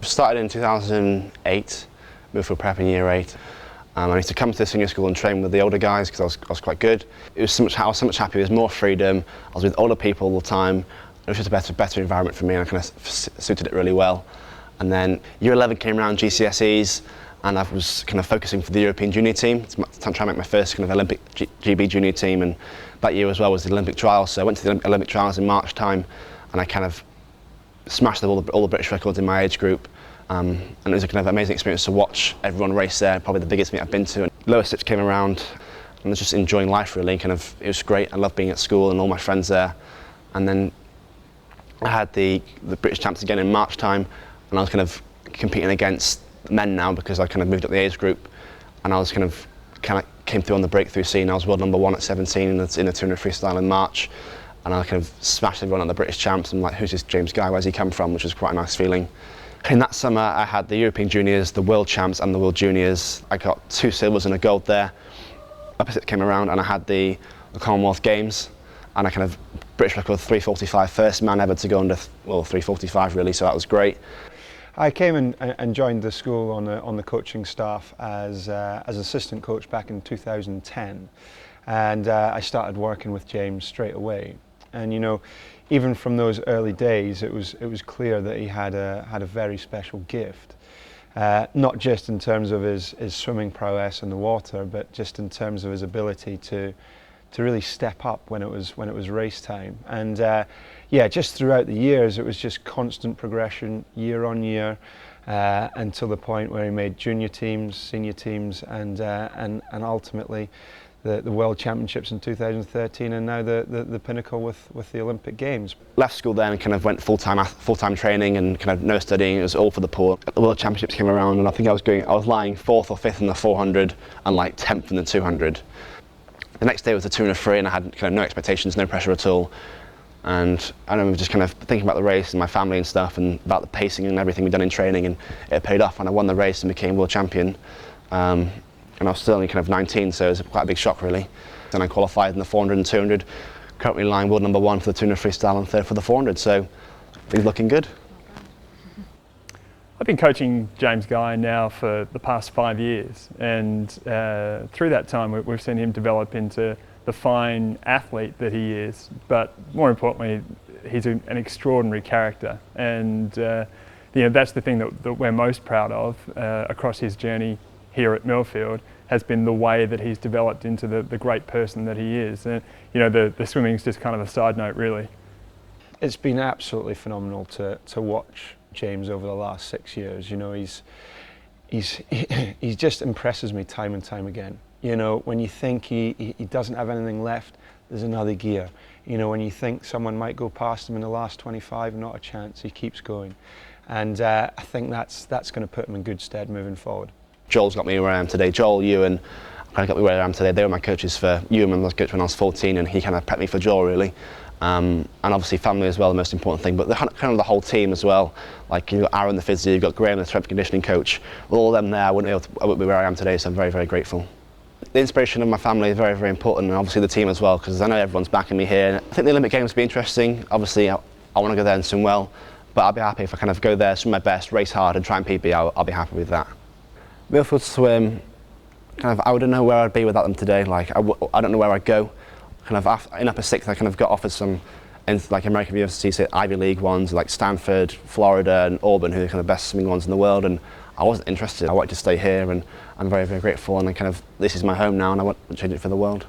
Started in 2008, Millfield Prep in year 8. I used to come to the senior school and train with the older guys because I was quite good. I was so much happier. There was more freedom. I was with older people all the time. It was just a better environment for me, and I kind of suited it really well. And then year 11 came around, GCSEs, and I was kind of focusing for the European junior team to try and make my first kind of Olympic GB junior team. And that year as well was the Olympic trials. So I went to the Olympic trials in March time, and I kind of smashed all the British records in my age group. And it was a kind of amazing experience to watch everyone race there, probably the biggest meet I've been to. And lower six came around, and I was just enjoying life really. Kind of, it was great. I loved being at school and all my friends there. And then I had the British champs again in March time, and I was kind of competing against men now because I kind of moved up the age group, and I was kind of came through on the breakthrough scene. I was world number 1 at 17 in the 200 freestyle in March, and I kind of smashed everyone at the British champs. And like, who's this James guy? Where's he come from? Which was quite a nice feeling. In that summer, I had the European Juniors, the World Champs and the World Juniors. I got 2 silvers and a gold there. Opposite came around, and I had the Commonwealth Games, and I kind of British record 3:45, first man ever to go under 3:45 really, so that was great. I came and joined the school on the coaching staff as assistant coach back in 2010, and I started working with James straight away. And you know, even from those early days, it was clear that he had a very special gift, not just in terms of his swimming prowess in the water, but just in terms of his ability to really step up when it was race time. And yeah, just throughout the years, it was just constant progression year on year, until the point where he made junior teams, senior teams, and ultimately the World Championships in 2013, and now the pinnacle with the Olympic Games. Left school then and kind of went full-time training and kind of no studying. It was all for the poor. The World Championships came around, and I think I was lying 4th or 5th in the 400 and like 10th in the 200. The next day was the 200 free, and I had kind of no expectations, no pressure at all. And I remember just kind of thinking about the race and my family and stuff, and about the pacing and everything we'd done in training, and it paid off, and I won the race and became world champion. And I was still only kind of 19, so it was quite a big shock really. Then I qualified in the 400 and 200, currently lying world number 1 for the 200 freestyle and 3rd for the 400, so things looking good. I've been coaching James Guy now for the past 5 years, and through that time we've seen him develop into the fine athlete that he is, but more importantly, he's an extraordinary character, and you know, that's the thing that we're most proud of across his journey here at Millfield, has been the way that he's developed into the great person that he is. And you know, the swimming's just kind of a side note really. It's been absolutely phenomenal to watch James over the last 6 years. You know, he just impresses me time and time again. You know, when you think he doesn't have anything left, there's another gear. You know, when you think someone might go past him in the last 25, not a chance, he keeps going. And I think that's going to put him in good stead moving forward. Joel's got me where I am today. Joel, Ewan, kind of got me where I am today. They were my coaches for Ewan when I was coach when I was 14, and he kind of prepped me for Joel really. And obviously family as well, the most important thing, but kind of the whole team as well. Like, you've got Aaron the physio, you've got Graham the strength and conditioning coach. With all of them there, I wouldn't be where I am today, so I'm very, very grateful. The inspiration of my family is very, very important, and obviously the team as well, because I know everyone's backing me here. I think the Olympic Games will be interesting. Obviously, I want to go there and swim well, but I'll be happy if I kind of go there, swim my best, race hard, and try and PB. I'll be happy with that. Millfield swim, kind of, I wouldn't know where I'd be without them today. Like, I don't know where I'd go. Kind of in upper 6th, I kind of got offered some, like American universities, Ivy League ones, like Stanford, Florida, and Auburn, who are kind of the best swimming ones in the world. And I wasn't interested. I wanted to stay here, and I'm very, very grateful. And I kind of, this is my home now, and I want to change it for the world.